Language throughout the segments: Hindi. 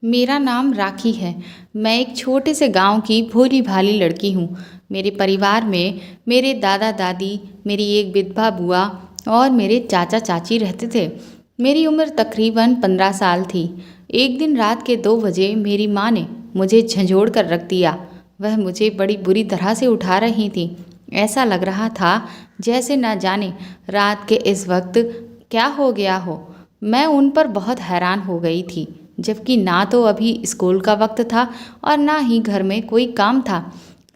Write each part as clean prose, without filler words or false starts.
मेरा नाम राखी है। मैं एक छोटे से गांव की भोली भाली लड़की हूँ। मेरे परिवार में मेरे दादा दादी, मेरी एक विधवा बुआ और मेरे चाचा चाची रहते थे। मेरी उम्र तकरीबन 15 साल थी। एक दिन रात के 2 बजे मेरी माँ ने मुझे झंझोड़ कर रख दिया। वह मुझे बड़ी बुरी तरह से उठा रही थी। ऐसा लग रहा था जैसे न जाने रात के इस वक्त क्या हो गया हो। मैं उन पर बहुत हैरान हो गई थी, जबकि ना तो अभी स्कूल का वक्त था और ना ही घर में कोई काम था।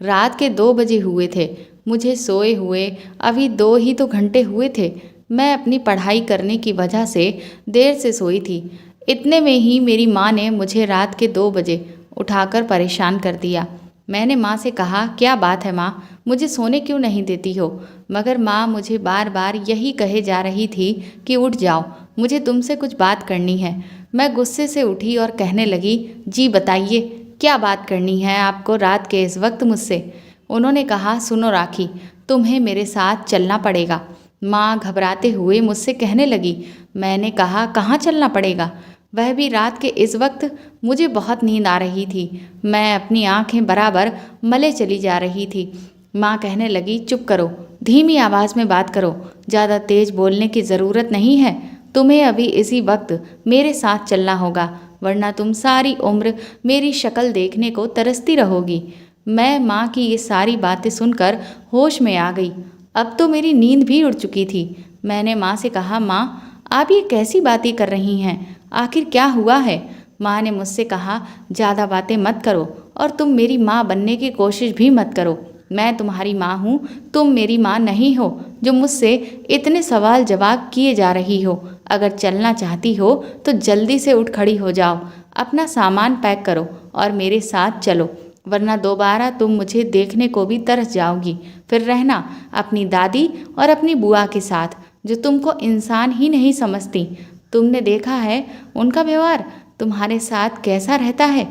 रात के 2 बजे हुए थे। मुझे सोए हुए अभी 2 ही तो घंटे हुए थे। मैं अपनी पढ़ाई करने की वजह से देर से सोई थी। इतने में ही मेरी माँ ने मुझे रात के 2 बजे उठाकर परेशान कर दिया। मैंने माँ से कहा, क्या बात है माँ, मुझे सोने क्यों नहीं देती हो? मगर माँ मुझे बार बार यही कहे जा रही थी कि उठ जाओ, मुझे तुमसे कुछ बात करनी है। मैं गुस्से से उठी और कहने लगी, जी बताइए, क्या बात करनी है आपको रात के इस वक्त मुझसे? उन्होंने कहा, सुनो राखी, तुम्हें मेरे साथ चलना पड़ेगा। माँ घबराते हुए मुझसे कहने लगी। मैंने कहा, कहाँ चलना पड़ेगा? वह भी रात के इस वक्त? मुझे बहुत नींद आ रही थी। मैं अपनी आंखें बराबर मले चली जा रही थी। माँ कहने लगी, चुप करो, धीमी आवाज़ में बात करो, ज़्यादा तेज बोलने की ज़रूरत नहीं है। तुम्हें अभी इसी वक्त मेरे साथ चलना होगा, वरना तुम सारी उम्र मेरी शक्ल देखने को तरसती रहोगी। मैं माँ की ये सारी बातें सुनकर होश में आ गई। अब तो मेरी नींद भी उड़ चुकी थी। मैंने माँ से कहा, माँ आप ये कैसी बातें कर रही हैं? आखिर क्या हुआ है? माँ ने मुझसे कहा, ज़्यादा बातें मत करो और तुम मेरी माँ बनने की कोशिश भी मत करो। मैं तुम्हारी माँ हूँ, तुम मेरी माँ नहीं हो जो मुझसे इतने सवाल जवाब किए जा रही हो। अगर चलना चाहती हो तो जल्दी से उठ खड़ी हो जाओ, अपना सामान पैक करो और मेरे साथ चलो, वरना दोबारा तुम मुझे देखने को भी तरस जाओगी। फिर रहना अपनी दादी और अपनी बुआ के साथ, जो तुमको इंसान ही नहीं समझती। तुमने देखा है उनका व्यवहार तुम्हारे साथ कैसा रहता है।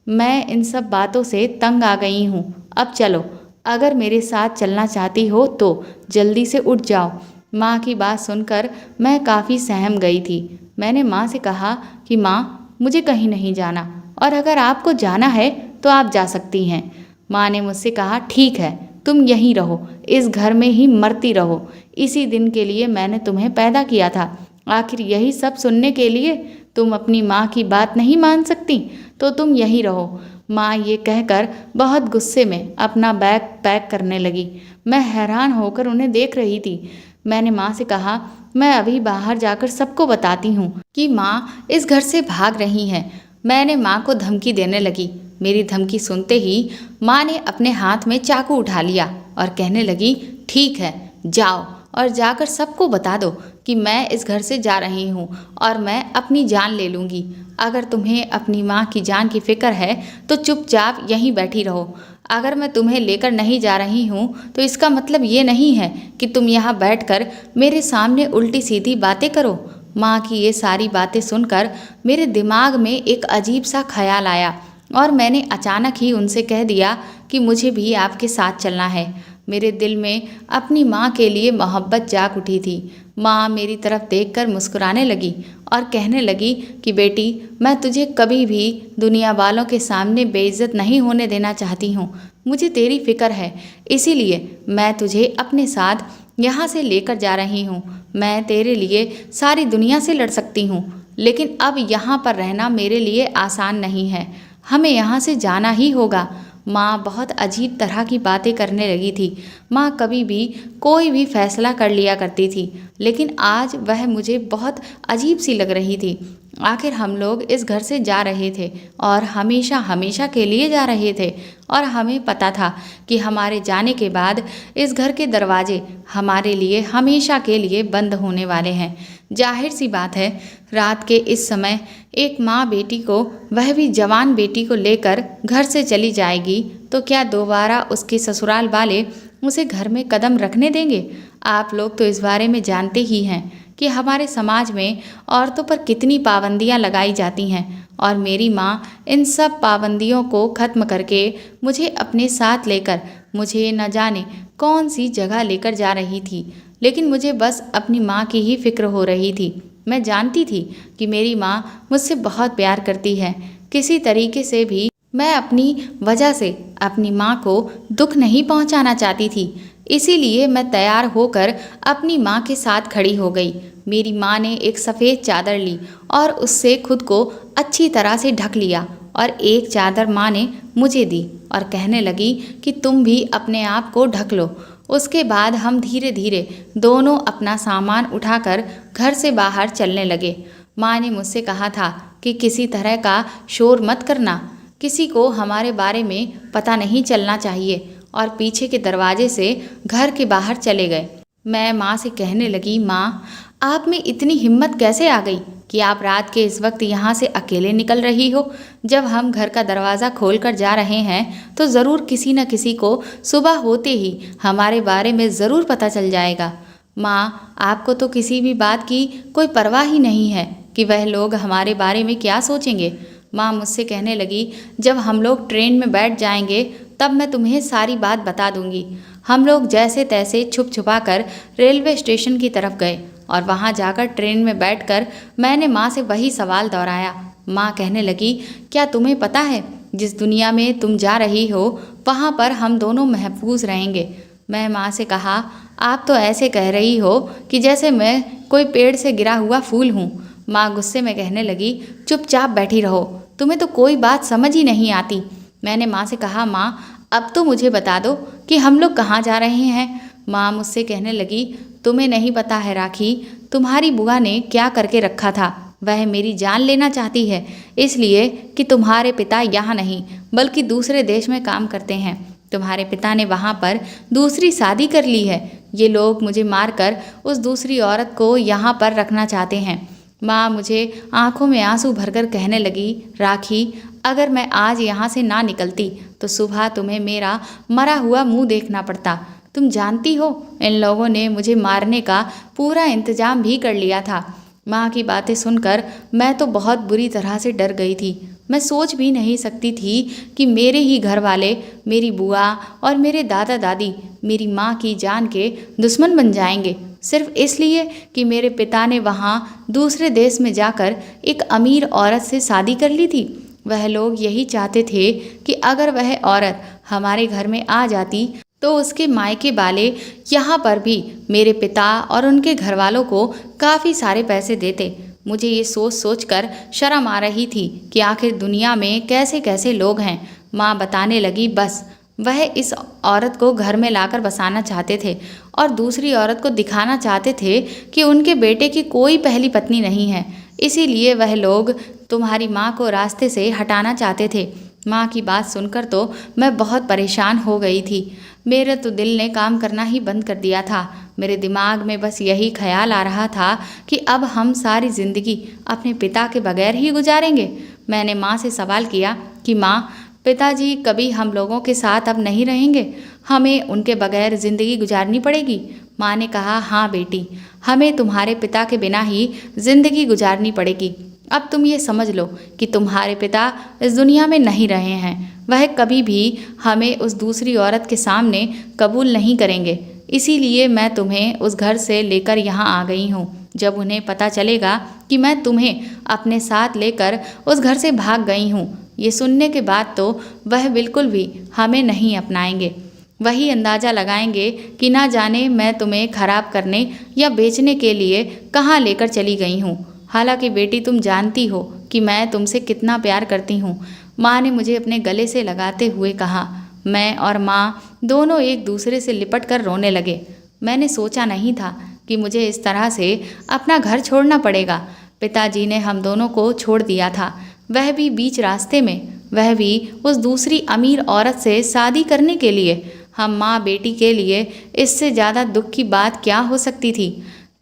मैं इन सब बातों से तंग आ गई हूँ। अब चलो, अगर मेरे साथ चलना चाहती हो तो जल्दी से उठ जाओ। माँ की बात सुनकर मैं काफ़ी सहम गई थी। मैंने माँ से कहा कि माँ, मुझे कहीं नहीं जाना और अगर आपको जाना है तो आप जा सकती हैं। माँ ने मुझसे कहा, ठीक है, तुम यहीं रहो, इस घर में ही मरती रहो। इसी दिन के लिए मैंने तुम्हें पैदा किया था। आखिर यही सब सुनने के लिए तुम अपनी माँ की बात नहीं मान सकती, तो तुम यहीं रहो। माँ ये कहकर बहुत गुस्से में अपना बैग पैक करने लगी। मैं हैरान होकर उन्हें देख रही थी। मैंने माँ से कहा, मैं अभी बाहर जाकर सबको बताती हूँ कि माँ इस घर से भाग रही हैं। मैंने माँ को धमकी देने लगी। मेरी धमकी सुनते ही माँ ने अपने हाथ में चाकू उठा लिया और कहने लगी, ठीक है, जाओ और जाकर सबको बता दो कि मैं इस घर से जा रही हूँ और मैं अपनी जान ले लूँगी। अगर तुम्हें अपनी माँ की जान की फिक्र है तो चुपचाप यहीं बैठी रहो। अगर मैं तुम्हें लेकर नहीं जा रही हूँ तो इसका मतलब ये नहीं है कि तुम यहाँ बैठकर मेरे सामने उल्टी सीधी बातें करो। माँ की ये सारी बातें सुनकर मेरे दिमाग में एक अजीब सा ख्याल आया और मैंने अचानक ही उनसे कह दिया कि मुझे भी आपके साथ चलना है। मेरे दिल में अपनी माँ के लिए मोहब्बत जाग उठी थी। माँ मेरी तरफ देखकर मुस्कुराने लगी और कहने लगी कि बेटी, मैं तुझे कभी भी दुनिया वालों के सामने बेइज्जत नहीं होने देना चाहती हूँ। मुझे तेरी फिक्र है, इसीलिए मैं तुझे अपने साथ यहाँ से लेकर जा रही हूँ। मैं तेरे लिए सारी दुनिया से लड़ सकती हूँ, लेकिन अब यहाँ पर रहना मेरे लिए आसान नहीं है। हमें यहाँ से जाना ही होगा। माँ बहुत अजीब तरह की बातें करने लगी थी। माँ कभी भी कोई भी फैसला कर लिया करती थी, लेकिन आज वह मुझे बहुत अजीब सी लग रही थी। आखिर हम लोग इस घर से जा रहे थे और हमेशा हमेशा के लिए जा रहे थे, और हमें पता था कि हमारे जाने के बाद इस घर के दरवाजे हमारे लिए हमेशा के लिए बंद होने वाले हैं। जाहिर सी बात है, रात के इस समय एक माँ बेटी को, वह भी जवान बेटी को लेकर घर से चली जाएगी तो क्या दोबारा उसके ससुराल वाले उसे घर में कदम रखने देंगे? आप लोग तो इस बारे में जानते ही हैं कि हमारे समाज में औरतों पर कितनी पाबंदियां लगाई जाती हैं, और मेरी माँ इन सब पाबंदियों को ख़त्म करके मुझे अपने साथ लेकर मुझे न जाने कौन सी जगह लेकर जा रही थी। लेकिन मुझे बस अपनी माँ की ही फिक्र हो रही थी। मैं जानती थी कि मेरी माँ मुझसे बहुत प्यार करती है। किसी तरीके से भी मैं अपनी वजह से अपनी माँ को दुख नहीं पहुँचाना चाहती थी। इसीलिए मैं तैयार होकर अपनी माँ के साथ खड़ी हो गई। मेरी माँ ने एक सफ़ेद चादर ली और उससे खुद को अच्छी तरह से ढक लिया और एक चादर माँ ने मुझे दी और कहने लगी कि तुम भी अपने आप को ढक लो। उसके बाद हम धीरे धीरे दोनों अपना सामान उठाकर घर से बाहर चलने लगे। माँ ने मुझसे कहा था कि किसी तरह का शोर मत करना, किसी को हमारे बारे में पता नहीं चलना चाहिए, और पीछे के दरवाजे से घर के बाहर चले गए। मैं माँ से कहने लगी, माँ आप में इतनी हिम्मत कैसे आ गई कि आप रात के इस वक्त यहाँ से अकेले निकल रही हो? जब हम घर का दरवाज़ा खोल कर जा रहे हैं तो ज़रूर किसी न किसी को सुबह होते ही हमारे बारे में ज़रूर पता चल जाएगा। माँ आपको तो किसी भी बात की कोई परवाह ही नहीं है कि वह लोग हमारे बारे में क्या सोचेंगे। माँ मुझसे कहने लगी, जब हम लोग ट्रेन में बैठ जाएंगे तब मैं तुम्हें सारी बात बता दूंगी। हम लोग जैसे तैसे छुप छुपा कर रेलवे स्टेशन की तरफ गए और वहाँ जाकर ट्रेन में बैठकर मैंने माँ से वही सवाल दोहराया। माँ कहने लगी, क्या तुम्हें पता है जिस दुनिया में तुम जा रही हो वहाँ पर हम दोनों महफूज रहेंगे? मैं माँ से कहा, आप तो ऐसे कह रही हो कि जैसे मैं कोई पेड़ से गिरा हुआ फूल हूँ। माँ गुस्से में कहने लगी, चुपचाप बैठी रहो, तुम्हें तो कोई बात समझ ही नहीं आती। मैंने माँ से कहा, माँ अब तो मुझे बता दो कि हम लोग कहाँ जा रहे हैं। माँ मुझसे कहने लगी, तुम्हें नहीं पता है राखी, तुम्हारी बुआ ने क्या करके रखा था। वह मेरी जान लेना चाहती है, इसलिए कि तुम्हारे पिता यहाँ नहीं बल्कि दूसरे देश में काम करते हैं। तुम्हारे पिता ने वहाँ पर दूसरी शादी कर ली है। ये लोग मुझे मारकर उस दूसरी औरत को यहाँ पर रखना चाहते हैं। माँ मुझे आंखों में आंसू भरकर कहने लगी, राखी अगर मैं आज यहाँ से ना निकलती तो सुबह तुम्हें मेरा मरा हुआ मुंह देखना पड़ता। तुम जानती हो इन लोगों ने मुझे मारने का पूरा इंतजाम भी कर लिया था। माँ की बातें सुनकर मैं तो बहुत बुरी तरह से डर गई थी। मैं सोच भी नहीं सकती थी कि मेरे ही घर वाले, मेरी बुआ और मेरे दादा दादी मेरी माँ की जान के दुश्मन बन जाएंगे, सिर्फ इसलिए कि मेरे पिता ने वहाँ दूसरे देश में जाकर एक अमीर औरत से शादी कर ली थी। वह लोग यही चाहते थे कि अगर वह औरत हमारे घर में आ जाती तो उसके मायके वाले यहाँ पर भी मेरे पिता और उनके घर वालों को काफ़ी सारे पैसे देते। मुझे ये सोच सोच कर शर्म आ रही थी कि आखिर दुनिया में कैसे कैसे लोग हैं। माँ बताने लगी, बस वह इस औरत को घर में लाकर बसाना चाहते थे और दूसरी औरत को दिखाना चाहते थे कि उनके बेटे की कोई पहली पत्नी नहीं है, इसीलिए वह लोग तुम्हारी माँ को रास्ते से हटाना चाहते थे। माँ की बात सुनकर तो मैं बहुत परेशान हो गई थी। मेरे तो दिल ने काम करना ही बंद कर दिया था। मेरे दिमाग में बस यही ख्याल आ रहा था कि अब हम सारी ज़िंदगी अपने पिता के बगैर ही गुजारेंगे। मैंने माँ से सवाल किया कि माँ, पिताजी कभी हम लोगों के साथ अब नहीं रहेंगे, हमें उनके बगैर ज़िंदगी गुजारनी पड़ेगी। माँ ने कहा, हाँ बेटी, हमें तुम्हारे पिता के बिना ही ज़िंदगी गुजारनी पड़ेगी। अब तुम ये समझ लो कि तुम्हारे पिता इस दुनिया में नहीं रहे हैं। वह कभी भी हमें उस दूसरी औरत के सामने कबूल नहीं करेंगे, इसीलिए मैं तुम्हें उस घर से लेकर यहाँ आ गई हूँ। जब उन्हें पता चलेगा कि मैं तुम्हें अपने साथ लेकर उस घर से भाग गई हूँ, ये सुनने के बाद तो वह बिल्कुल भी हमें नहीं अपनाएंगे। वही अंदाज़ा लगाएंगे कि ना जाने मैं तुम्हें खराब करने या बेचने के लिए कहाँ लेकर चली गई हूँ। हालांकि बेटी, तुम जानती हो कि मैं तुमसे कितना प्यार करती हूँ। माँ ने मुझे अपने गले से लगाते हुए कहा। मैं और माँ दोनों एक दूसरे से लिपट कर रोने लगे। मैंने सोचा नहीं था कि मुझे इस तरह से अपना घर छोड़ना पड़ेगा। पिताजी ने हम दोनों को छोड़ दिया था, वह भी बीच रास्ते में, वह भी उस दूसरी अमीर औरत से शादी करने के लिए। हम माँ बेटी के लिए इससे ज़्यादा दुख की बात क्या हो सकती थी।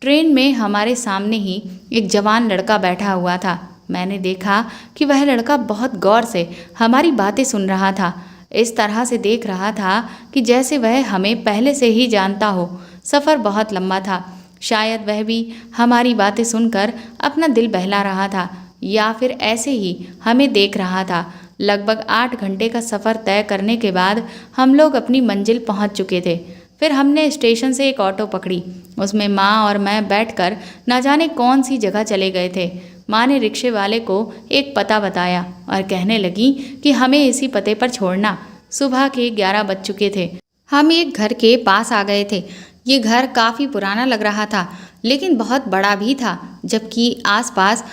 ट्रेन में हमारे सामने ही एक जवान लड़का बैठा हुआ था। मैंने देखा कि वह लड़का बहुत गौर से हमारी बातें सुन रहा था। इस तरह से देख रहा था कि जैसे वह हमें पहले से ही जानता हो। सफ़र बहुत लंबा था, शायद वह भी हमारी बातें सुनकर अपना दिल बहला रहा था या फिर ऐसे ही हमें देख रहा था। लगभग 8 घंटे का सफ़र तय करने के बाद हम लोग अपनी मंजिल पहुंच चुके थे। फिर हमने स्टेशन से एक ऑटो पकड़ी। उसमें माँ और मैं बैठकर ना जाने कौन सी जगह चले गए थे। माँ ने रिक्शे वाले को एक पता बताया और कहने लगी कि हमें इसी पते पर छोड़ना। सुबह के 11 बज चुके थे। हम एक घर के पास आ गए थे। ये घर काफ़ी पुराना लग रहा था, लेकिन बहुत बड़ा भी था, जबकि आसपास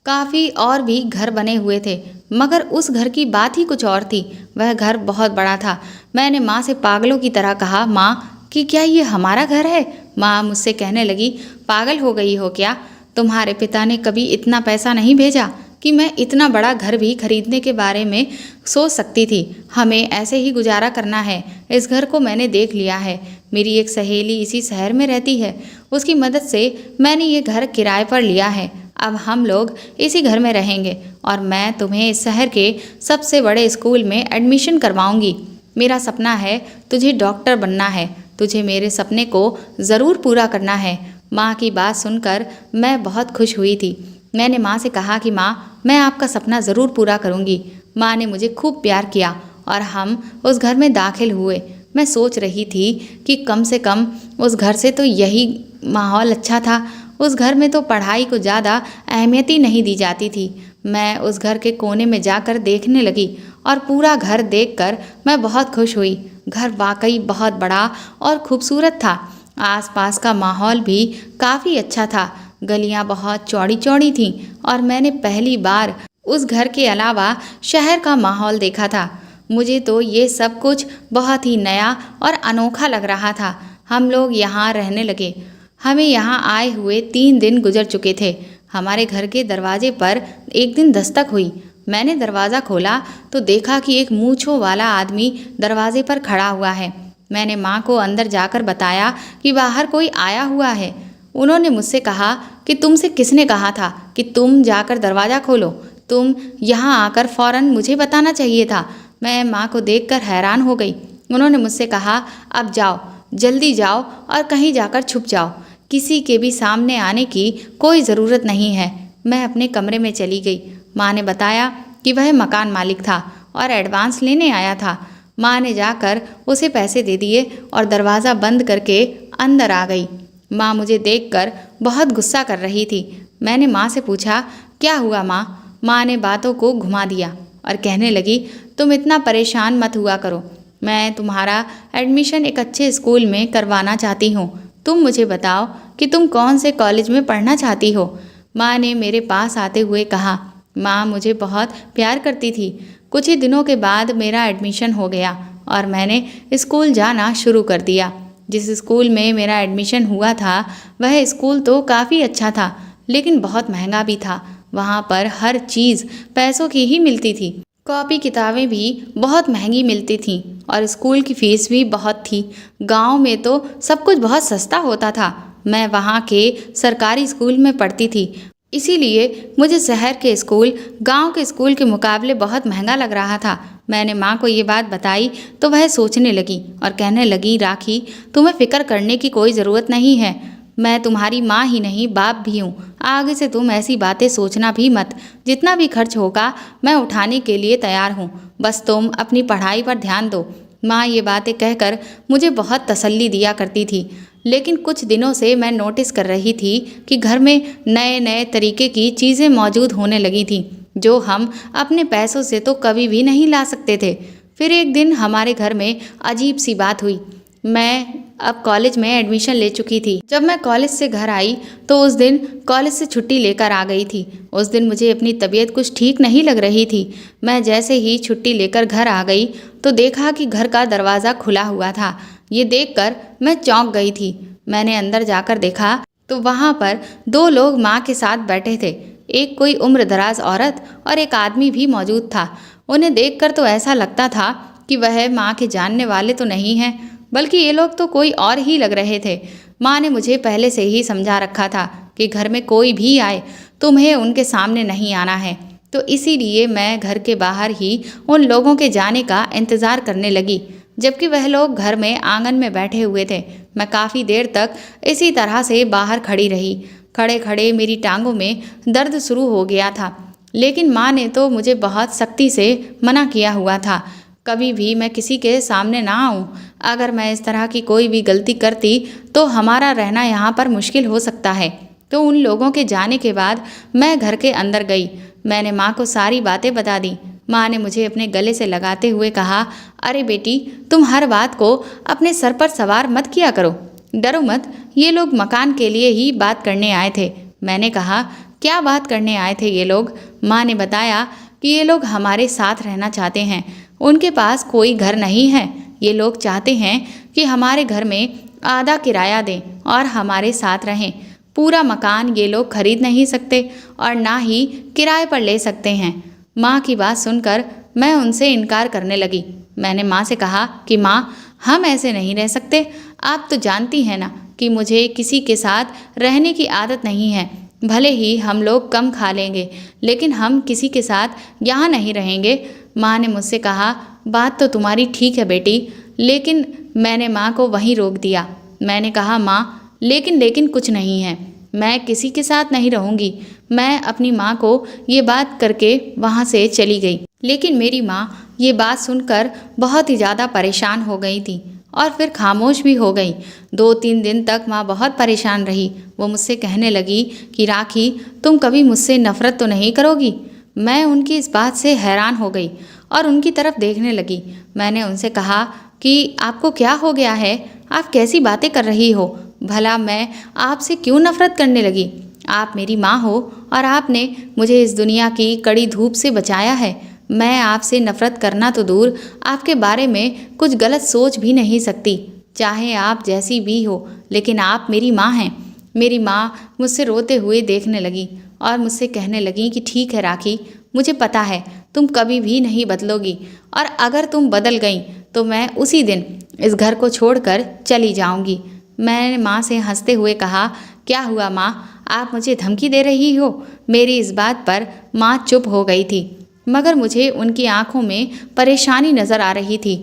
काफ़ी और भी घर बने हुए थे। मगर उस घर की बात ही कुछ और थी। वह घर बहुत बड़ा था। मैंने माँ से पागलों की तरह कहा, माँ कि क्या ये हमारा घर है? माँ मुझसे कहने लगी, पागल हो गई हो क्या? तुम्हारे पिता ने कभी इतना पैसा नहीं भेजा कि मैं इतना बड़ा घर भी खरीदने के बारे में सोच सकती थी। हमें ऐसे ही गुजारा करना है। इस घर को मैंने देख लिया है। मेरी एक सहेली इसी शहर में रहती है। उसकी मदद से मैंने ये घर किराए पर लिया है। अब हम लोग इसी घर में रहेंगे और मैं तुम्हें इस शहर के सबसे बड़े स्कूल में एडमिशन करवाऊंगी। मेरा सपना है, तुझे डॉक्टर बनना है। तुझे मेरे सपने को ज़रूर पूरा करना है। माँ की बात सुनकर मैं बहुत खुश हुई थी। मैंने माँ से कहा कि माँ, मैं आपका सपना ज़रूर पूरा करूँगी। माँ ने मुझे खूब प्यार किया और हम उस घर में दाखिल हुए। मैं सोच रही थी कि कम से कम उस घर से तो यही माहौल अच्छा था। उस घर में तो पढ़ाई को ज़्यादा अहमियत ही नहीं दी जाती थी। मैं उस घर के कोने में जाकर देखने लगी और पूरा घर देखकर मैं बहुत खुश हुई। घर वाकई बहुत बड़ा और खूबसूरत था। आसपास का माहौल भी काफ़ी अच्छा था। गलियां बहुत चौड़ी चौड़ी थीं और मैंने पहली बार उस घर के अलावा शहर का माहौल देखा था। मुझे तो ये सब कुछ बहुत ही नया और अनोखा लग रहा था। हम लोग यहाँ रहने लगे। हमें यहाँ आए हुए 3 दिन गुजर चुके थे। हमारे घर के दरवाजे पर एक दिन दस्तक हुई। मैंने दरवाज़ा खोला तो देखा कि एक मूंछों वाला आदमी दरवाजे पर खड़ा हुआ है। मैंने माँ को अंदर जाकर बताया कि बाहर कोई आया हुआ है। उन्होंने मुझसे कहा कि तुमसे किसने कहा था कि तुम जाकर दरवाज़ा खोलो? तुम यहाँ आकर फ़ौरन मुझे बताना चाहिए था। मैं माँ को देखकर हैरान हो गई। उन्होंने मुझसे कहा, अब जाओ, जल्दी जाओ और कहीं जाकर छुप जाओ। किसी के भी सामने आने की कोई ज़रूरत नहीं है। मैं अपने कमरे में चली गई। माँ ने बताया कि वह मकान मालिक था और एडवांस लेने आया था। माँ ने जाकर उसे पैसे दे दिए और दरवाज़ा बंद करके अंदर आ गई। माँ मुझे देखकर बहुत गुस्सा कर रही थी। मैंने माँ से पूछा, क्या हुआ माँ? माँ ने बातों को घुमा दिया और कहने लगी, तुम इतना परेशान मत हुआ करो। मैं तुम्हारा एडमिशन एक अच्छे स्कूल में करवाना चाहती हूँ। तुम मुझे बताओ कि तुम कौन से कॉलेज में पढ़ना चाहती हो? माँ ने मेरे पास आते हुए कहा। माँ मुझे बहुत प्यार करती थी। कुछ ही दिनों के बाद मेरा एडमिशन हो गया और मैंने स्कूल जाना शुरू कर दिया। जिस स्कूल में मेरा एडमिशन हुआ था वह स्कूल तो काफ़ी अच्छा था, लेकिन बहुत महंगा भी था। वहाँ पर हर चीज़ पैसों की ही मिलती थी। कॉपी किताबें भी बहुत महंगी मिलती थीं और स्कूल की फ़ीस भी बहुत थी। गांव में तो सब कुछ बहुत सस्ता होता था। मैं वहाँ के सरकारी स्कूल में पढ़ती थी, इसीलिए मुझे शहर के स्कूल गांव के स्कूल के मुकाबले बहुत महंगा लग रहा था। मैंने माँ को ये बात बताई तो वह सोचने लगी और कहने लगी, राखी, तुम्हें फ़िक्र करने की कोई ज़रूरत नहीं है। मैं तुम्हारी माँ ही नहीं, बाप भी हूँ। आगे से तुम ऐसी बातें सोचना भी मत। जितना भी खर्च होगा मैं उठाने के लिए तैयार हूँ। बस तुम अपनी पढ़ाई पर ध्यान दो। माँ ये बातें कहकर मुझे बहुत तसल्ली दिया करती थी। लेकिन कुछ दिनों से मैं नोटिस कर रही थी कि घर में नए नए तरीके की चीज़ें मौजूद होने लगी थी, जो हम अपने पैसों से तो कभी भी नहीं ला सकते थे। फिर एक दिन हमारे घर में अजीब सी बात हुई। मैं अब कॉलेज में एडमिशन ले चुकी थी। जब मैं कॉलेज से घर आई तो उस दिन कॉलेज से छुट्टी लेकर आ गई थी। उस दिन मुझे अपनी तबीयत कुछ ठीक नहीं लग रही थी। मैं जैसे ही छुट्टी लेकर घर आ गई तो देखा कि घर का दरवाज़ा खुला हुआ था। ये देखकर मैं चौंक गई थी। मैंने अंदर जाकर देखा तो वहाँ पर 2 लोग माँ के साथ बैठे थे। एक कोई उम्रदराज औरत और एक आदमी भी मौजूद था। उन्हें देखकर तो ऐसा लगता था कि वह माँ के जानने वाले तो नहीं हैं, बल्कि ये लोग तो कोई और ही लग रहे थे। माँ ने मुझे पहले से ही समझा रखा था कि घर में कोई भी आए तुम्हें उनके सामने नहीं आना है। तो इसीलिए मैं घर के बाहर ही उन लोगों के जाने का इंतज़ार करने लगी, जबकि वह लोग घर में आंगन में बैठे हुए थे। मैं काफ़ी देर तक इसी तरह से बाहर खड़ी रही। खड़े खड़े मेरी टांगों में दर्द शुरू हो गया था, लेकिन माँ ने तो मुझे बहुत सख्ती से मना किया हुआ था कभी भी मैं किसी के सामने ना आऊं। अगर मैं इस तरह की कोई भी गलती करती तो हमारा रहना यहाँ पर मुश्किल हो सकता है। तो उन लोगों के जाने के बाद मैं घर के अंदर गई। मैंने माँ को सारी बातें बता दी। माँ ने मुझे अपने गले से लगाते हुए कहा, अरे बेटी, तुम हर बात को अपने सर पर सवार मत किया करो। डरो मत, ये लोग मकान के लिए ही बात करने आए थे। मैंने कहा, क्या बात करने आए थे ये लोग? माँ ने बताया कि ये लोग हमारे साथ रहना चाहते हैं। उनके पास कोई घर नहीं है। ये लोग चाहते हैं कि हमारे घर में आधा किराया दें और हमारे साथ रहें। पूरा मकान ये लोग खरीद नहीं सकते और ना ही किराए पर ले सकते हैं। माँ की बात सुनकर मैं उनसे इनकार करने लगी। मैंने माँ से कहा कि माँ, हम ऐसे नहीं रह सकते। आप तो जानती हैं ना कि मुझे किसी के साथ रहने की आदत नहीं है। भले ही हम लोग कम खा लेंगे, लेकिन हम किसी के साथ यहाँ नहीं रहेंगे। माँ ने मुझसे कहा, बात तो तुम्हारी ठीक है बेटी, लेकिन मैंने माँ को वहीं रोक दिया। मैंने कहा, माँ, लेकिन कुछ नहीं है। मैं किसी के साथ नहीं रहूँगी। मैं अपनी माँ को ये बात करके वहाँ से चली गई। लेकिन मेरी माँ ये बात सुनकर बहुत ही ज़्यादा परेशान हो गई थी और फिर खामोश भी हो गई। 2-3 दिन तक माँ बहुत परेशान रही। वो मुझसे कहने लगी कि राखी, तुम कभी मुझसे नफ़रत तो नहीं करोगी? मैं उनकी इस बात से हैरान हो गई और उनकी तरफ देखने लगी। मैंने उनसे कहा कि आपको क्या हो गया है? आप कैसी बातें कर रही हो? भला मैं आपसे क्यों नफ़रत करने लगी? आप मेरी माँ हो और आपने मुझे इस दुनिया की कड़ी धूप से बचाया है। मैं आपसे नफ़रत करना तो दूर, आपके बारे में कुछ गलत सोच भी नहीं सकती, चाहे आप जैसी भी हो, लेकिन आप मेरी माँ हैं। मेरी माँ मुझसे रोते हुए देखने लगी और मुझसे कहने लगी कि ठीक है राखी, मुझे पता है तुम कभी भी नहीं बदलोगी, और अगर तुम बदल गई तो मैं उसी दिन इस घर को छोड़कर चली जाऊंगी। मैंने माँ से हंसते हुए कहा, क्या हुआ माँ, आप मुझे धमकी दे रही हो? मेरी इस बात पर माँ चुप हो गई थी, मगर मुझे उनकी आंखों में परेशानी नज़र आ रही थी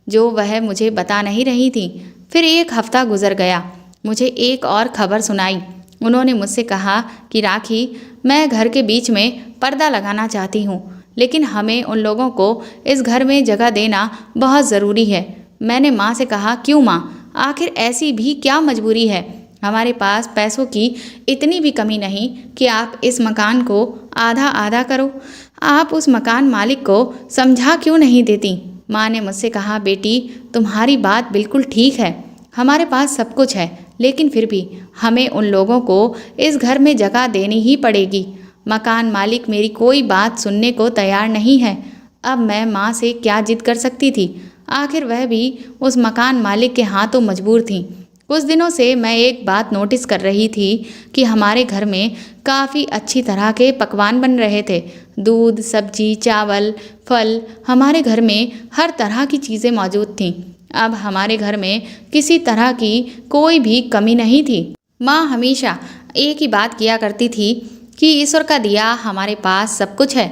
जो वह मुझे बता नहीं रही थी। फिर 1 हफ्ता गुजर गया। मुझे एक और खबर सुनाई। उन्होंने मुझसे कहा कि राखी, मैं घर के बीच में पर्दा लगाना चाहती हूँ, लेकिन हमें उन लोगों को इस घर में जगह देना बहुत ज़रूरी है। मैंने माँ से कहा, क्यों माँ, आखिर ऐसी भी क्या मजबूरी है? हमारे पास पैसों की इतनी भी कमी नहीं कि आप इस मकान को आधा आधा करो। आप उस मकान मालिक को समझा क्यों नहीं देती? माँ ने मुझसे कहा, बेटी, तुम्हारी बात बिल्कुल ठीक है। हमारे पास सब कुछ है, लेकिन फिर भी हमें उन लोगों को इस घर में जगह देनी ही पड़ेगी। मकान मालिक मेरी कोई बात सुनने को तैयार नहीं है। अब मैं माँ से क्या जिद कर सकती थी? आखिर वह भी उस मकान मालिक के हाथों मजबूर थी। कुछ दिनों से मैं एक बात नोटिस कर रही थी कि हमारे घर में काफ़ी अच्छी तरह के पकवान बन रहे थे। दूध, सब्जी, चावल, फल, हमारे घर में हर तरह की चीज़ें मौजूद थीं। अब हमारे घर में किसी तरह की कोई भी कमी नहीं थी। माँ हमेशा एक ही बात किया करती थी कि ईश्वर का दिया हमारे पास सब कुछ है।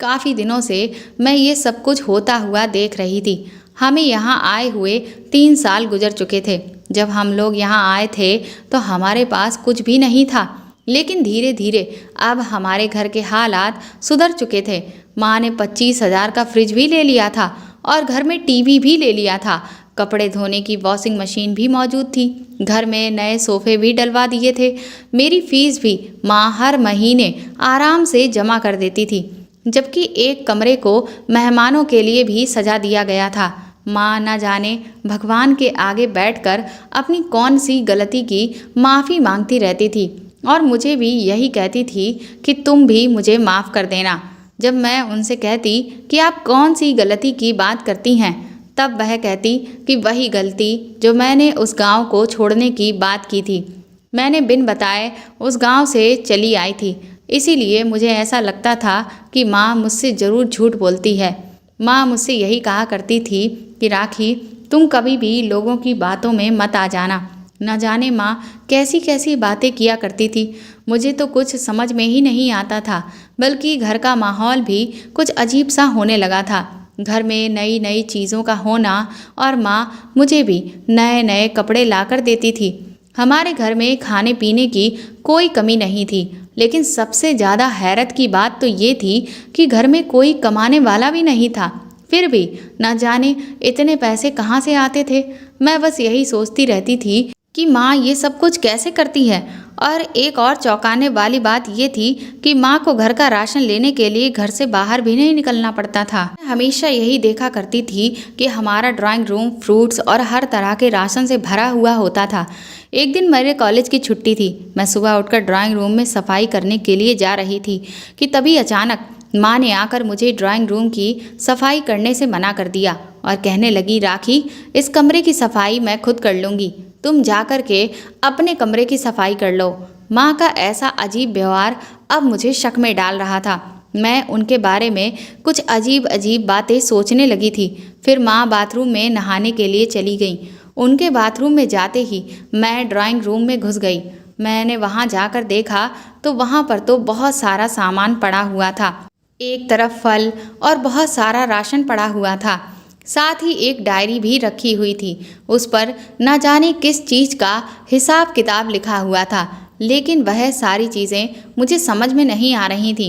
काफ़ी दिनों से मैं ये सब कुछ होता हुआ देख रही थी। हमें यहाँ आए हुए 3 साल गुजर चुके थे। जब हम लोग यहाँ आए थे तो हमारे पास कुछ भी नहीं था, लेकिन धीरे धीरे अब हमारे घर के हालात सुधर चुके थे। माँ ने 25,000 का फ्रिज भी ले लिया था और घर में टीवी भी ले लिया था। कपड़े धोने की वॉशिंग मशीन भी मौजूद थी। घर में नए सोफ़े भी डलवा दिए थे। मेरी फ़ीस भी माँ हर महीने आराम से जमा कर देती थी, जबकि एक कमरे को मेहमानों के लिए भी सजा दिया गया था। माँ न जाने भगवान के आगे बैठकर अपनी कौन सी गलती की माफ़ी मांगती रहती थी और मुझे भी यही कहती थी कि तुम भी मुझे माफ़ कर देना। जब मैं उनसे कहती कि आप कौन सी गलती की बात करती हैं, तब वह कहती कि वही गलती जो मैंने उस गांव को छोड़ने की बात की थी। मैंने बिन बताए उस गांव से चली आई थी, इसीलिए मुझे ऐसा लगता था कि माँ मुझसे ज़रूर झूठ बोलती है। माँ मुझसे यही कहा करती थी कि राखी, तुम कभी भी लोगों की बातों में मत आ जाना। न जाने माँ कैसी कैसी बातें किया करती थी। मुझे तो कुछ समझ में ही नहीं आता था, बल्कि घर का माहौल भी कुछ अजीब सा होने लगा था। घर में नई नई चीज़ों का होना और माँ मुझे भी नए नए कपड़े लाकर देती थी। हमारे घर में खाने पीने की कोई कमी नहीं थी, लेकिन सबसे ज़्यादा हैरत की बात तो ये थी कि घर में कोई कमाने वाला भी नहीं था। फिर भी न जाने इतने पैसे कहाँ से आते थे। मैं बस यही सोचती रहती थी कि माँ ये सब कुछ कैसे करती है। और एक और चौंकाने वाली बात ये थी कि माँ को घर का राशन लेने के लिए घर से बाहर भी नहीं निकलना पड़ता था। मैं हमेशा यही देखा करती थी कि हमारा ड्राइंग रूम फ्रूट्स और हर तरह के राशन से भरा हुआ होता था। एक दिन मेरे कॉलेज की छुट्टी थी। मैं सुबह उठकर ड्राइंग रूम में सफाई करने के लिए जा रही थी कि तभी अचानक माँ ने आकर मुझे ड्राइंग रूम की सफाई करने से मना कर दिया और कहने लगी, राखी, इस कमरे की सफाई मैं खुद कर लूँगी, तुम जा कर के अपने कमरे की सफाई कर लो। माँ का ऐसा अजीब व्यवहार अब मुझे शक में डाल रहा था। मैं उनके बारे में कुछ अजीब अजीब बातें सोचने लगी थी। फिर माँ बाथरूम में नहाने के लिए चली गई। उनके बाथरूम में जाते ही मैं ड्राइंग रूम में घुस गई। मैंने वहाँ जाकर देखा तो वहाँ पर तो बहुत सारा सामान पड़ा हुआ था। एक तरफ फल और बहुत सारा राशन पड़ा हुआ था। साथ ही एक डायरी भी रखी हुई थी। उस पर न जाने किस चीज़ का हिसाब किताब लिखा हुआ था, लेकिन वह सारी चीज़ें मुझे समझ में नहीं आ रही थी।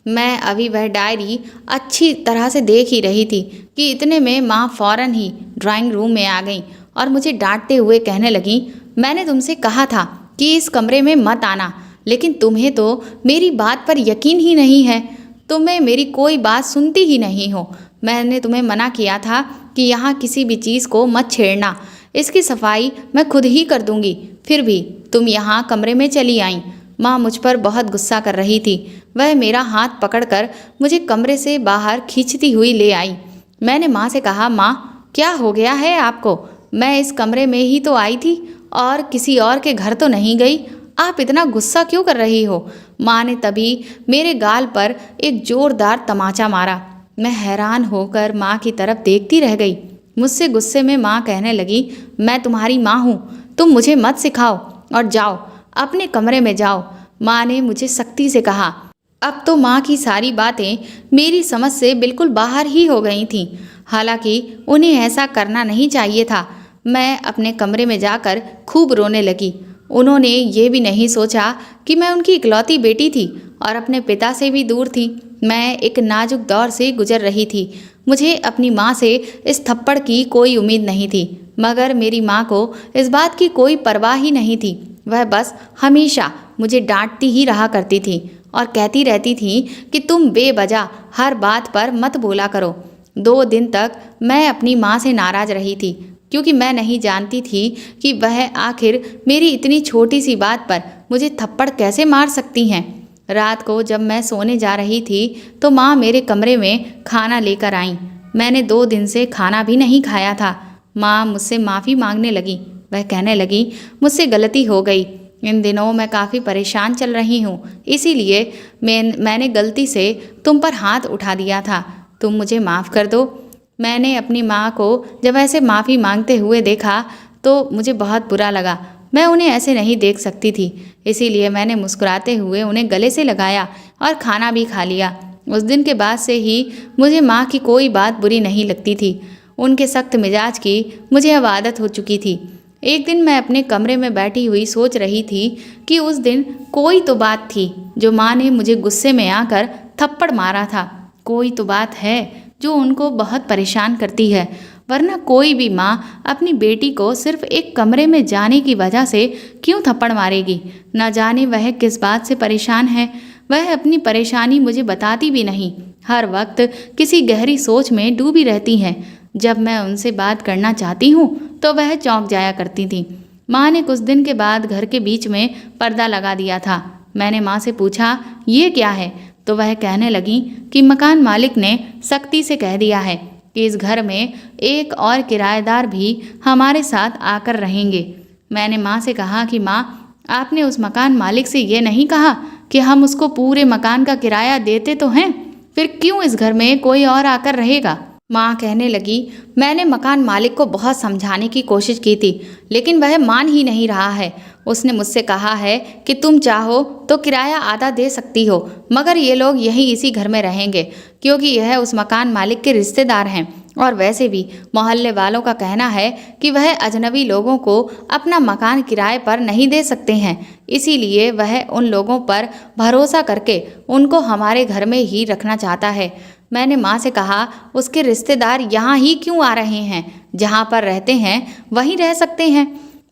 मैं अभी वह डायरी अच्छी तरह से देख ही रही थी कि इतने में माँ फौरन ही ड्राइंग रूम में आ गई और मुझे डांटते हुए कहने लगी, मैंने तुमसे कहा था कि इस कमरे में मत आना, लेकिन तुम्हें तो मेरी बात पर यकीन ही नहीं है। तुम्हें मेरी कोई बात सुनती ही नहीं हो। मैंने तुम्हें मना किया था कि यहाँ किसी भी चीज़ को मत छेड़ना, इसकी सफाई मैं खुद ही कर दूंगी, फिर भी तुम यहाँ कमरे में चली आई। माँ मुझ पर बहुत गुस्सा कर रही थी। वह मेरा हाथ पकड़कर मुझे कमरे से बाहर खींचती हुई ले आई। मैंने माँ से कहा, माँ क्या हो गया है आपको? मैं इस कमरे में ही तो आई थी और किसी और के घर तो नहीं गई। आप इतना गुस्सा क्यों कर रही हो? माँ ने तभी मेरे गाल पर एक जोरदार तमाचा मारा। मैं हैरान होकर माँ की तरफ देखती रह गई। मुझसे गुस्से में माँ कहने लगी, मैं तुम्हारी माँ हूँ, तुम मुझे मत सिखाओ और जाओ अपने कमरे में जाओ। माँ ने मुझे सख्ती से कहा। अब तो माँ की सारी बातें मेरी समझ से बिल्कुल बाहर ही हो गई थीं। हालांकि उन्हें ऐसा करना नहीं चाहिए था। मैं अपने कमरे में जाकर खूब रोने लगी। उन्होंने ये भी नहीं सोचा कि मैं उनकी इकलौती बेटी थी और अपने पिता से भी दूर थी। मैं एक नाजुक दौर से गुजर रही थी। मुझे अपनी माँ से इस थप्पड़ की कोई उम्मीद नहीं थी, मगर मेरी माँ को इस बात की कोई परवाह ही नहीं थी। वह बस हमेशा मुझे डांटती ही रहा करती थी और कहती रहती थी कि तुम बेवजह हर बात पर मत बोला करो। 2 दिन तक मैं अपनी माँ से नाराज़ रही थी, क्योंकि मैं नहीं जानती थी कि वह आखिर मेरी इतनी छोटी सी बात पर मुझे थप्पड़ कैसे मार सकती हैं। रात को जब मैं सोने जा रही थी तो माँ मेरे कमरे में खाना लेकर आईं। मैंने 2 दिन से खाना भी नहीं खाया था। माँ मुझसे माफ़ी मांगने लगी। वह कहने लगी, मुझसे गलती हो गई। इन दिनों मैं काफ़ी परेशान चल रही हूँ, इसीलिए मैंने गलती से तुम पर हाथ उठा दिया था। तुम मुझे माफ़ कर दो। मैंने अपनी माँ को जब ऐसे माफ़ी मांगते हुए देखा तो मुझे बहुत बुरा लगा। मैं उन्हें ऐसे नहीं देख सकती थी, इसीलिए मैंने मुस्कुराते हुए उन्हें गले से लगाया और खाना भी खा लिया। उस दिन के बाद से ही मुझे माँ की कोई बात बुरी नहीं लगती थी। उनके सख्त मिजाज की मुझे अब आदत हो चुकी थी। एक दिन मैं अपने कमरे में बैठी हुई सोच रही थी कि उस दिन कोई तो बात थी जो माँ ने मुझे गुस्से में आकर थप्पड़ मारा था। कोई तो बात है जो उनको बहुत परेशान करती है, वरना कोई भी माँ अपनी बेटी को सिर्फ एक कमरे में जाने की वजह से क्यों थप्पड़ मारेगी। न जाने वह किस बात से परेशान है। वह अपनी परेशानी मुझे बताती भी नहीं, हर वक्त किसी गहरी सोच में डूबी रहती हैं। जब मैं उनसे बात करना चाहती हूँ तो वह चौंक जाया करती थी। माँ ने कुछ दिन के बाद घर के बीच में पर्दा लगा दिया था। मैंने माँ से पूछा, ये क्या है? तो वह कहने लगी कि मकान मालिक ने सख्ती से कह दिया है कि इस घर में एक और किराएदार भी हमारे साथ आकर रहेंगे। मैंने माँ से कहा कि माँ, आपने उस मकान मालिक से ये नहीं कहा कि हम उसको पूरे मकान का किराया देते तो हैं, फिर क्यों इस घर में कोई और आकर रहेगा? माँ कहने लगी, मैंने मकान मालिक को बहुत समझाने की कोशिश की थी, लेकिन वह मान ही नहीं रहा है। उसने मुझसे कहा है कि तुम चाहो तो किराया आधा दे सकती हो, मगर ये लोग यहीं इसी घर में रहेंगे, क्योंकि यह उस मकान मालिक के रिश्तेदार हैं। और वैसे भी मोहल्ले वालों का कहना है कि वह अजनबी लोगों को अपना मकान किराए पर नहीं दे सकते हैं, इसीलिए वह उन लोगों पर भरोसा करके उनको हमारे घर में ही रखना चाहता है। मैंने माँ से कहा, उसके रिश्तेदार यहाँ ही क्यों आ रहे हैं? जहाँ पर रहते हैं वहीं रह सकते हैं।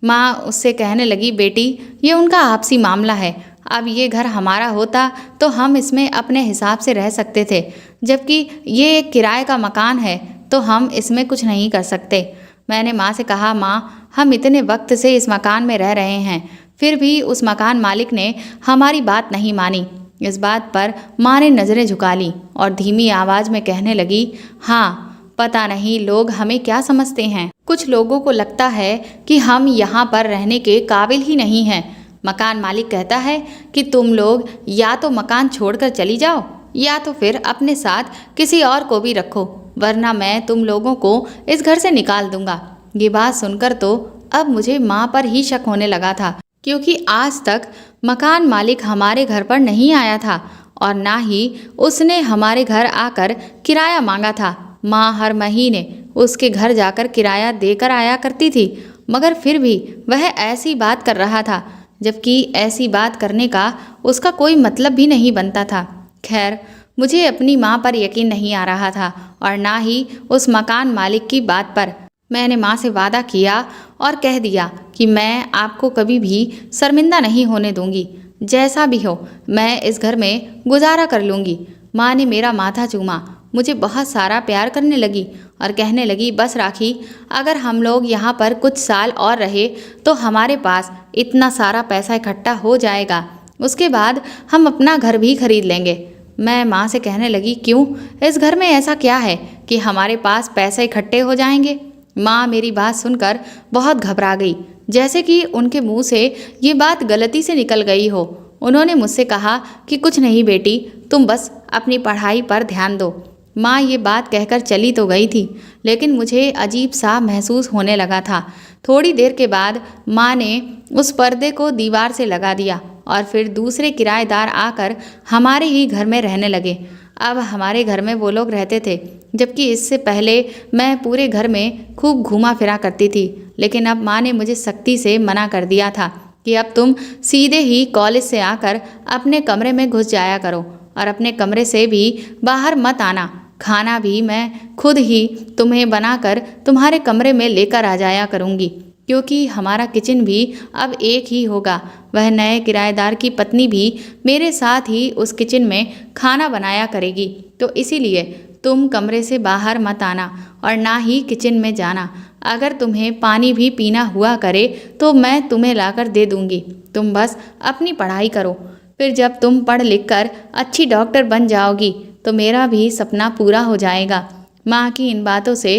माँ उससे कहने लगी, बेटी ये उनका आपसी मामला है। अब ये घर हमारा होता तो हम इसमें अपने हिसाब से रह सकते थे, जबकि ये एक किराए का मकान है तो हम इसमें कुछ नहीं कर सकते। मैंने माँ से कहा, माँ हम इतने वक्त से इस मकान में रह रहे हैं, फिर भी उस मकान मालिक ने हमारी बात नहीं मानी। इस बात पर माँ ने नज़रें झुका ली और धीमी आवाज़ में कहने लगी, हाँ पता नहीं लोग हमें क्या समझते हैं। कुछ लोगों को लगता है कि हम यहाँ पर रहने के काबिल ही नहीं हैं। मकान मालिक कहता है कि तुम लोग या तो मकान छोड़कर चली जाओ या तो फिर अपने साथ किसी और को भी रखो, वरना मैं तुम लोगों को इस घर से निकाल दूंगा। ये बात सुनकर तो अब मुझे माँ पर ही शक होने लगा था, क्योंकि आज तक मकान मालिक हमारे घर पर नहीं आया था और ना ही उसने हमारे घर आकर किराया मांगा था। माँ हर महीने उसके घर जाकर किराया देकर आया करती थी, मगर फिर भी वह ऐसी बात कर रहा था, जबकि ऐसी बात करने का उसका कोई मतलब भी नहीं बनता था। खैर, मुझे अपनी माँ पर यकीन नहीं आ रहा था और ना ही उस मकान मालिक की बात पर। मैंने माँ से वादा किया और कह दिया कि मैं आपको कभी भी शर्मिंदा नहीं होने दूंगी, जैसा भी हो मैं इस घर में गुजारा कर लूँगी। माँ ने मेरा माथा चूमा, मुझे बहुत सारा प्यार करने लगी और कहने लगी, बस राखी, अगर हम लोग यहाँ पर कुछ साल और रहे तो हमारे पास इतना सारा पैसा इकट्ठा हो जाएगा, उसके बाद हम अपना घर भी खरीद लेंगे। मैं माँ से कहने लगी, क्यों, इस घर में ऐसा क्या है कि हमारे पास पैसे इकट्ठे हो जाएंगे। माँ मेरी बात सुनकर बहुत घबरा गई, जैसे कि उनके मुंह से ये बात गलती से निकल गई हो। उन्होंने मुझसे कहा कि कुछ नहीं बेटी, तुम बस अपनी पढ़ाई पर ध्यान दो। माँ ये बात कहकर चली तो गई थी, लेकिन मुझे अजीब सा महसूस होने लगा था। थोड़ी देर के बाद माँ ने उस पर्दे को दीवार से लगा दिया और फिर दूसरे किराएदार आकर हमारे ही घर में रहने लगे। अब हमारे घर में वो लोग रहते थे, जबकि इससे पहले मैं पूरे घर में खूब घूमा फिरा करती थी। लेकिन अब माँ ने मुझे सख्ती से मना कर दिया था कि अब तुम सीधे ही कॉलेज से आकर अपने कमरे में घुस जाया करो और अपने कमरे से भी बाहर मत आना। खाना भी मैं खुद ही तुम्हें बनाकर तुम्हारे कमरे में लेकर आ जाया करूँगी, क्योंकि हमारा किचन भी अब एक ही होगा। वह नए किराएदार की पत्नी भी मेरे साथ ही उस किचन में खाना बनाया करेगी, तो इसीलिए तुम कमरे से बाहर मत आना और ना ही किचन में जाना। अगर तुम्हें पानी भी पीना हुआ करे तो मैं तुम्हें लाकर दे दूँगी। तुम बस अपनी पढ़ाई करो, फिर जब तुम पढ़ लिख कर अच्छी डॉक्टर बन जाओगी तो मेरा भी सपना पूरा हो जाएगा। माँ की इन बातों से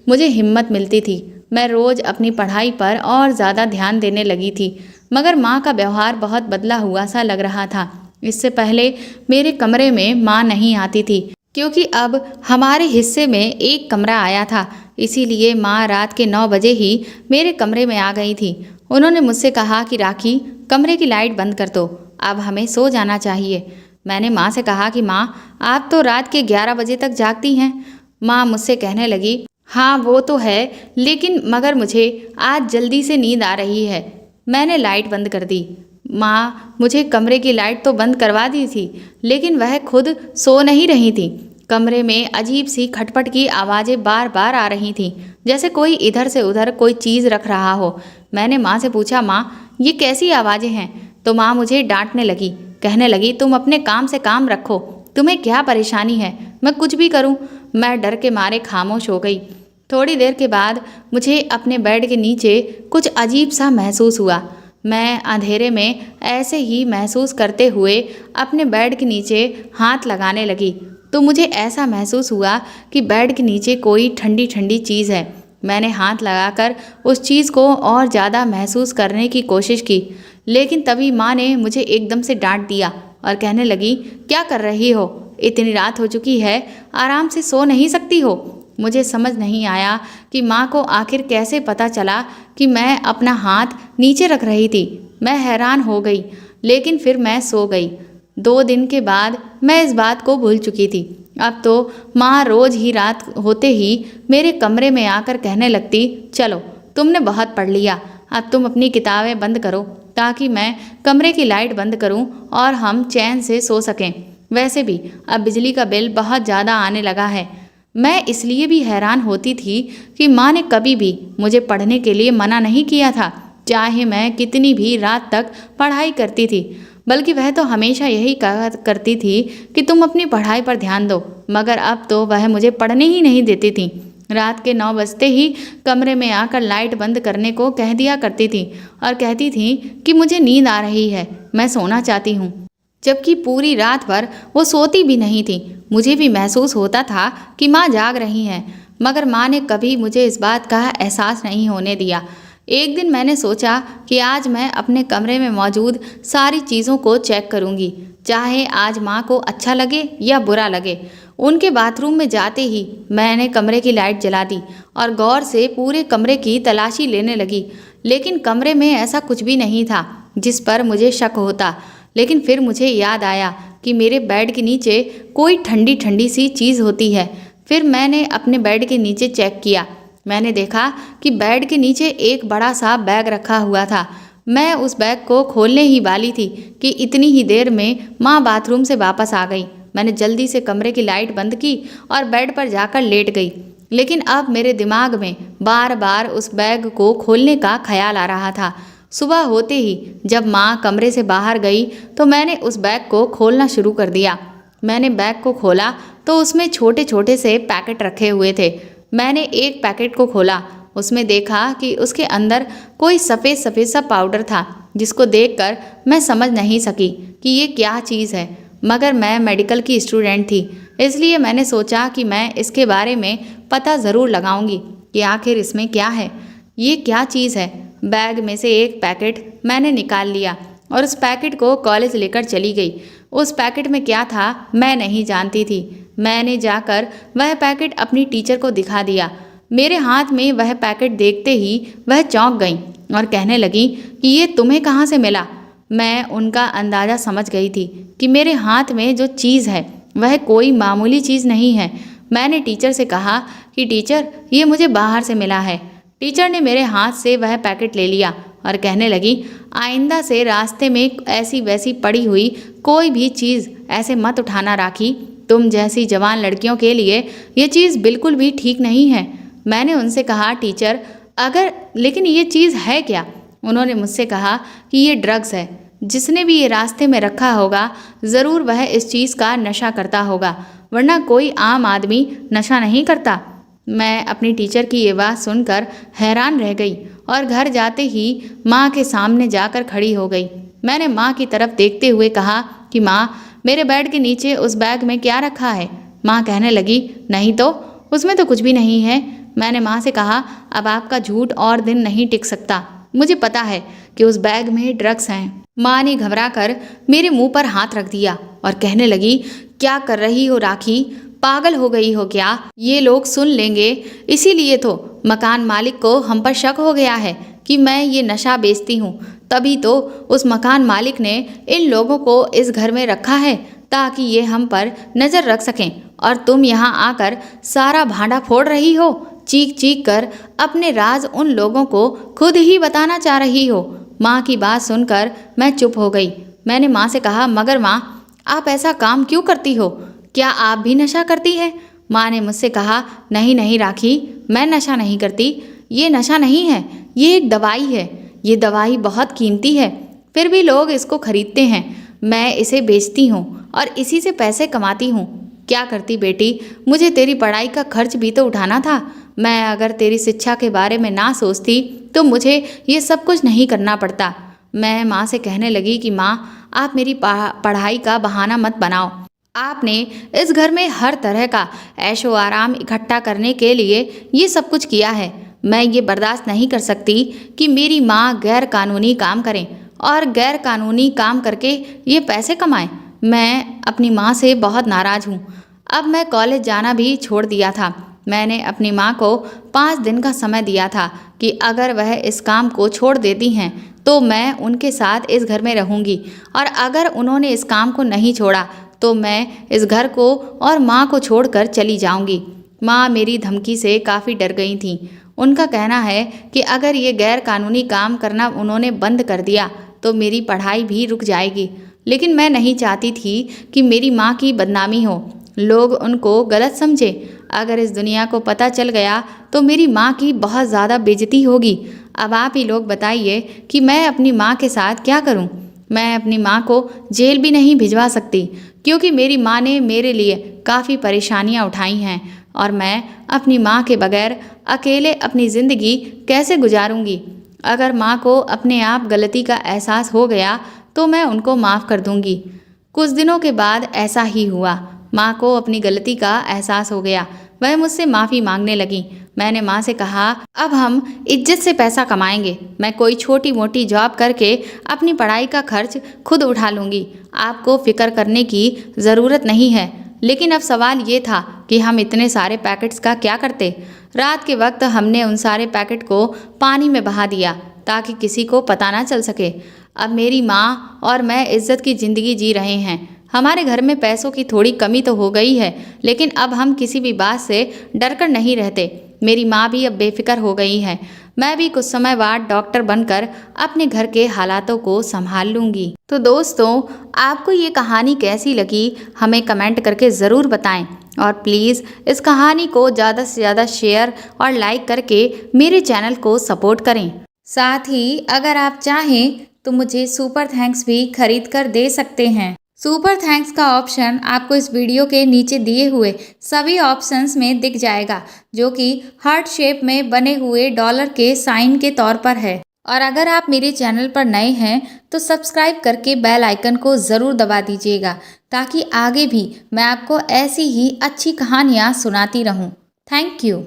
मुझे हिम्मत मिलती थी। मैं रोज़ अपनी पढ़ाई पर और ज़्यादा ध्यान देने लगी थी, मगर माँ का व्यवहार बहुत बदला हुआ सा लग रहा था। इससे पहले मेरे कमरे में माँ नहीं आती थी, क्योंकि अब हमारे हिस्से में एक कमरा आया था, इसीलिए माँ रात के 9 बजे ही मेरे कमरे में आ गई थी। उन्होंने मुझसे कहा कि राखी, कमरे की लाइट बंद कर दो, अब हमें सो जाना चाहिए। मैंने माँ से कहा कि माँ, आप तो रात के 11 बजे तक जागती हैं। माँ मुझसे कहने लगी, हाँ वो तो है, लेकिन मगर मुझे आज जल्दी से नींद आ रही है। मैंने लाइट बंद कर दी। माँ मुझे कमरे की लाइट तो बंद करवा दी थी, लेकिन वह खुद सो नहीं रही थी। कमरे में अजीब सी खटपट की आवाज़ें बार बार आ रही थीं, जैसे कोई इधर से उधर कोई चीज़ रख रहा हो। मैंने माँ से पूछा, माँ ये कैसी आवाज़ें हैं? तो माँ मुझे डांटने लगी, कहने लगी, तुम अपने काम से काम रखो, तुम्हें क्या परेशानी है, मैं कुछ भी करूं? मैं डर के मारे खामोश हो गई। थोड़ी देर के बाद मुझे अपने बेड के नीचे कुछ अजीब सा महसूस हुआ। मैं अंधेरे में ऐसे ही महसूस करते हुए अपने बेड के नीचे हाथ लगाने लगी तो मुझे ऐसा महसूस हुआ कि बेड के नीचे कोई ठंडी ठंडी चीज़ है। मैंने हाथ लगाकर उस चीज़ को और ज़्यादा महसूस करने की कोशिश की, लेकिन तभी माँ ने मुझे एकदम से डांट दिया और कहने लगी, क्या कर रही हो? इतनी रात हो चुकी है, आराम से सो नहीं सकती हो? मुझे समझ नहीं आया कि माँ को आखिर कैसे पता चला कि मैं अपना हाथ नीचे रख रही थी। मैं हैरान हो गई, लेकिन फिर मैं सो गई। 2 दिन के बाद मैं इस बात को भूल चुकी थी। अब तो माँ रोज़ ही रात होते ही मेरे कमरे में आकर कहने लगती, चलो तुमने बहुत पढ़ लिया, अब तुम अपनी किताबें बंद करो ताकि मैं कमरे की लाइट बंद करूं और हम चैन से सो सकें। वैसे भी अब बिजली का बिल बहुत ज़्यादा आने लगा है। मैं इसलिए भी हैरान होती थी कि माँ ने कभी भी मुझे पढ़ने के लिए मना नहीं किया था, चाहे मैं कितनी भी रात तक पढ़ाई करती थी। बल्कि वह तो हमेशा यही कहा करती थी कि तुम अपनी पढ़ाई पर ध्यान दो, मगर अब तो वह मुझे पढ़ने ही नहीं देती थी। रात के 9 बजते ही कमरे में आकर लाइट बंद करने को कह दिया करती थी और कहती थी कि मुझे नींद आ रही है, मैं सोना चाहती हूँ। जबकि पूरी रात भर वो सोती भी नहीं थी। मुझे भी महसूस होता था कि माँ जाग रही हैं, मगर माँ ने कभी मुझे इस बात का एहसास नहीं होने दिया। एक दिन मैंने सोचा कि आज मैं अपने कमरे में मौजूद सारी चीज़ों को चेक करूँगी, चाहे आज माँ को अच्छा लगे या बुरा लगे। उनके बाथरूम में जाते ही मैंने कमरे की लाइट जला दी और गौर से पूरे कमरे की तलाशी लेने लगी, लेकिन कमरे में ऐसा कुछ भी नहीं था जिस पर मुझे शक होता। लेकिन फिर मुझे याद आया कि मेरे बेड के नीचे कोई ठंडी ठंडी सी चीज़ होती है। फिर मैंने अपने बेड के नीचे चेक किया। मैंने देखा कि बेड के नीचे एक बड़ा सा बैग रखा हुआ था। मैं उस बैग को खोलने ही वाली थी कि इतनी ही देर में माँ बाथरूम से वापस आ गई। मैंने जल्दी से कमरे की लाइट बंद की और बेड पर जाकर लेट गई। लेकिन अब मेरे दिमाग में बार बार उस बैग को खोलने का ख्याल आ रहा था। सुबह होते ही जब माँ कमरे से बाहर गई तो मैंने उस बैग को खोलना शुरू कर दिया। मैंने बैग को खोला तो उसमें छोटे छोटे से पैकेट रखे हुए थे। मैंने एक पैकेट को खोला, उसमें देखा कि उसके अंदर कोई सफ़ेद सफ़ेद सा पाउडर था, जिसको देखकर मैं समझ नहीं सकी कि ये क्या चीज़ है। मगर मैं मेडिकल की स्टूडेंट थी, इसलिए मैंने सोचा कि मैं इसके बारे में पता ज़रूर लगाऊंगी कि आखिर इसमें क्या है, ये क्या चीज़ है। बैग में से एक पैकेट मैंने निकाल लिया और उस पैकेट को कॉलेज लेकर चली गई। उस पैकेट में क्या था मैं नहीं जानती थी। मैंने जाकर वह पैकेट अपनी टीचर को दिखा दिया। मेरे हाथ में वह पैकेट देखते ही वह चौंक गईं और कहने लगी कि ये तुम्हें कहाँ से मिला। मैं उनका अंदाज़ा समझ गई थी कि मेरे हाथ में जो चीज़ है वह कोई मामूली चीज़ नहीं है। मैंने टीचर से कहा कि टीचर, ये मुझे बाहर से मिला है। टीचर ने मेरे हाथ से वह पैकेट ले लिया और कहने लगी, आइंदा से रास्ते में ऐसी वैसी पड़ी हुई कोई भी चीज़ ऐसे मत उठाना राखी। तुम जैसी जवान लड़कियों के लिए ये चीज़ बिल्कुल भी ठीक नहीं है। मैंने उनसे कहा, टीचर लेकिन ये चीज़ है क्या? उन्होंने मुझसे कहा कि ये ड्रग्स है। जिसने भी ये रास्ते में रखा होगा ज़रूर वह इस चीज़ का नशा करता होगा, वरना कोई आम आदमी नशा नहीं करता। मैं अपनी टीचर की ये बात सुनकर हैरान रह गई और घर जाते ही माँ के सामने जाकर खड़ी हो गई। मैंने माँ की तरफ देखते हुए कहा कि माँ, मेरे बेड के नीचे उस बैग में क्या रखा है? माँ कहने लगी, नहीं तो, उसमें तो कुछ भी नहीं है। मैंने माँ से कहा, अब आपका झूठ और दिन नहीं टिक सकता। मुझे पता है कि उस बैग में ड्रग्स हैं। माँ ने घबराकर मेरे मुंह पर हाथ रख दिया और कहने लगी, क्या कर रही हो राखी? पागल हो गई हो क्या? ये लोग सुन लेंगे। इसीलिए तो मकान मालिक को हम पर शक हो गया है कि मैं ये नशा बेचती हूँ। तभी तो उस मकान मालिक ने इन लोगों को इस घर में रखा है ताकि ये हम पर नज़र रख सकें। और तुम यहाँ आकर सारा भांडा फोड़ रही हो, चीख चीख कर अपने राज उन लोगों को खुद ही बताना चाह रही हो। माँ की बात सुनकर मैं चुप हो गई। मैंने माँ से कहा, मगर माँ, आप ऐसा काम क्यों करती हो? क्या आप भी नशा करती है? माँ ने मुझसे कहा, नहीं नहीं राखी, मैं नशा नहीं करती। ये नशा नहीं है, ये एक दवाई है। ये दवाई बहुत कीमती है, फिर भी लोग इसको खरीदते हैं। मैं इसे बेचती हूँ और इसी से पैसे कमाती हूँ। क्या करती बेटी, मुझे तेरी पढ़ाई का खर्च भी तो उठाना था। मैं अगर तेरी शिक्षा के बारे में ना सोचती तो मुझे ये सब कुछ नहीं करना पड़ता। मैं माँ से कहने लगी कि माँ, आप मेरी पढ़ाई का बहाना मत बनाओ। आपने इस घर में हर तरह का ऐशो आराम इकट्ठा करने के लिए ये सब कुछ किया है। मैं ये बर्दाश्त नहीं कर सकती कि मेरी माँ गैर कानूनी काम करें और गैर कानूनी काम करके ये पैसे कमाएं। मैं अपनी माँ से बहुत नाराज़ हूँ। अब मैं कॉलेज जाना भी छोड़ दिया था। मैंने अपनी माँ को 5 दिन का समय दिया था कि अगर वह इस काम को छोड़ देती हैं तो मैं उनके साथ इस घर में रहूँगी, और अगर उन्होंने इस काम को नहीं छोड़ा तो मैं इस घर को और माँ को छोड़कर चली जाऊँगी। माँ मेरी धमकी से काफ़ी डर गई थीं। उनका कहना है कि अगर ये गैर कानूनी काम करना उन्होंने बंद कर दिया तो मेरी पढ़ाई भी रुक जाएगी। लेकिन मैं नहीं चाहती थी कि मेरी माँ की बदनामी हो, लोग उनको गलत समझे। अगर इस दुनिया को पता चल गया तो मेरी माँ की बहुत ज़्यादा बेइज्जती होगी। अब आप ही लोग बताइए कि मैं अपनी माँ के साथ क्या करूँ। मैं अपनी माँ को जेल भी नहीं भिजवा सकती, क्योंकि मेरी माँ ने मेरे लिए काफ़ी परेशानियाँ उठाई हैं और मैं अपनी माँ के बगैर अकेले अपनी ज़िंदगी कैसे गुजारूंगी। अगर माँ को अपने आप गलती का एहसास हो गया तो मैं उनको माफ़ कर दूंगी। कुछ दिनों के बाद ऐसा ही हुआ। माँ को अपनी गलती का एहसास हो गया। वह मुझसे माफ़ी मांगने लगी। मैंने माँ से कहा, अब हम इज्जत से पैसा कमाएंगे। मैं कोई छोटी मोटी जॉब करके अपनी पढ़ाई का खर्च खुद उठा लूँगी। आपको फिक्र करने की ज़रूरत नहीं है। लेकिन अब सवाल ये था कि हम इतने सारे पैकेट्स का क्या करते। रात के वक्त हमने उन सारे पैकेट को पानी में बहा दिया ताकि किसी को पता ना चल सके। अब मेरी माँ और मैं इज्जत की ज़िंदगी जी रहे हैं। हमारे घर में पैसों की थोड़ी कमी तो हो गई है, लेकिन अब हम किसी भी बात से डर कर नहीं रहते। मेरी माँ भी अब बेफिक्र हो गई है। मैं भी कुछ समय बाद डॉक्टर बनकर अपने घर के हालातों को संभाल लूँगी। तो दोस्तों, आपको ये कहानी कैसी लगी हमें कमेंट करके ज़रूर बताएं और प्लीज़ इस कहानी को ज़्यादा से ज़्यादा शेयर और लाइक करके मेरे चैनल को सपोर्ट करें। साथ ही अगर आप चाहें तो मुझे सुपर थैंक्स भी खरीद कर दे सकते हैं। सुपर थैंक्स का ऑप्शन आपको इस वीडियो के नीचे दिए हुए सभी ऑप्शंस में दिख जाएगा, जो कि हार्ट शेप में बने हुए डॉलर के साइन के तौर पर है। और अगर आप मेरे चैनल पर नए हैं तो सब्सक्राइब करके बेल आइकन को ज़रूर दबा दीजिएगा, ताकि आगे भी मैं आपको ऐसी ही अच्छी कहानियाँ सुनाती रहूँ। Thank you.